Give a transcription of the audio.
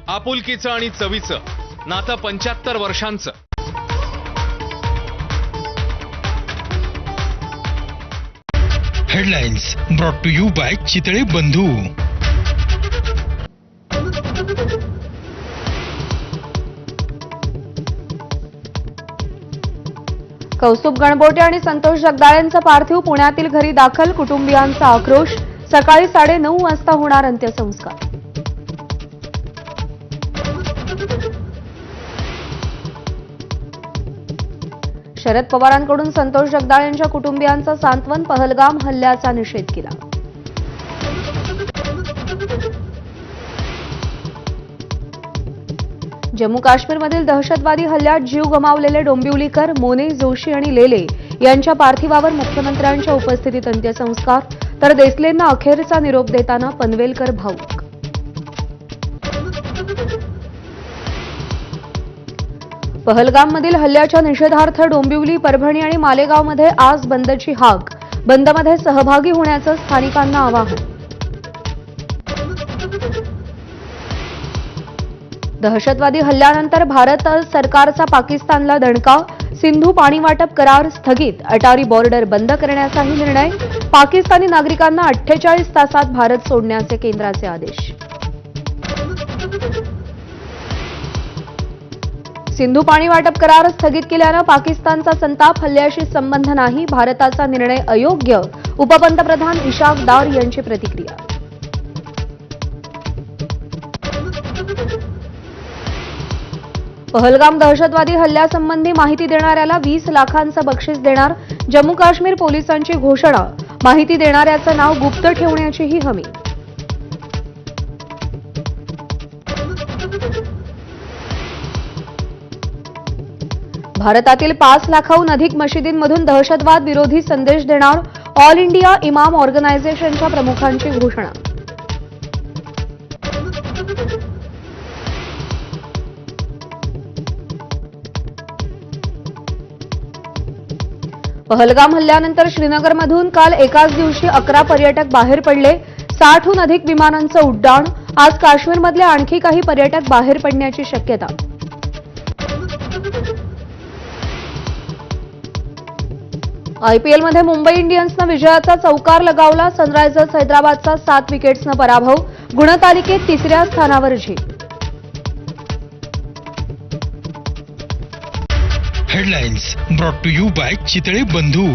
आपुलकीचं आणि चवीचं नातं 75 वर्षांचं. Headlines brought to you by Chitale Bandhu. Kaustubh Ganbote आणि संतोष जगदाळेंचं पार्थिव पुण्यातील घरी दाखल. कुटुंबियांचा आक्रोश. सकाळी 9:30 वाजता होणार अंत्यसंस्कार. शरद पवारांकडून संतोष जगदाळेंच्या कुटुंबियांचा सांत्वन. पहलगाम हल्ल्याचा निषेध केला. जम्मू काश्मीरमधील दहशतवादी हल्ल्यात जीव गमावलेले डोंबिवलीकर मोने, जोशी आणि लेले यांच्या पार्थिवावर मुख्यमंत्र्यांच्या उपस्थितीत अंत्यसंस्कार. तर देसलेंना अखेरचा निरोप देताना पनवेलकर भाऊक. पहलगाममधील हल्ल्याच्या निषेधार्थ डोंबिवली, परभणी आणि मालेगावमध्ये आज बंदची हाक. बंदमध्ये सहभागी होण्याचं स्थानिकांना आवाहन. दहशतवादी हल्ल्यानंतर भारत सरकारचा पाकिस्तानला दणका. सिंधू पाणी वाटप करार स्थगित. अटारी बॉर्डर बंद करण्याचाही निर्णय. पाकिस्तानी नागरिकांना 48 तासात भारत सोडण्याचे केंद्राचे आदेश. सिंधू पाणी वाटप करार स्थगित केल्यानं पाकिस्तानचा संताप. हल्ल्याशी संबंध नाही. भारताचा निर्णय अयोग्य. उपपंतप्रधान इशाक डार यांची प्रतिक्रिया. पहलगाम दहशतवादी हल्ल्यासंबंधी माहिती देणाऱ्याला 20 लाखांचं बक्षीस देणार. जम्मू काश्मीर पोलिसांची घोषणा. माहिती देणाऱ्याचं नाव गुप्त ठेवण्याचीही हमी. भारतातील 5 लाखाहून अधिक मशिदींमधून दहशतवाद विरोधी संदेश देणार. ऑल इंडिया इमाम ऑर्गनायझेशनच्या प्रमुखांची घोषणा. पहलगाम हल्ल्यानंतर श्रीनगरमधून काल एकाच दिवशी 11 पर्यटक बाहेर पडले. 60हून अधिक विमानांचं उड्डाण. आज काश्मीरमधले आणखी काही पर्यटक बाहेर पडण्याची शक्यता. आयपीएलमध्ये मुंबई इंडियन्सनं विजयाचा चौकार लगावला. सनरायझर्स हैदराबादचा 7 विकेट्सनं पराभव. गुणतालिकेत 3ऱ्या स्थानावर झेप. Headlines brought to you by Chitale बंधू.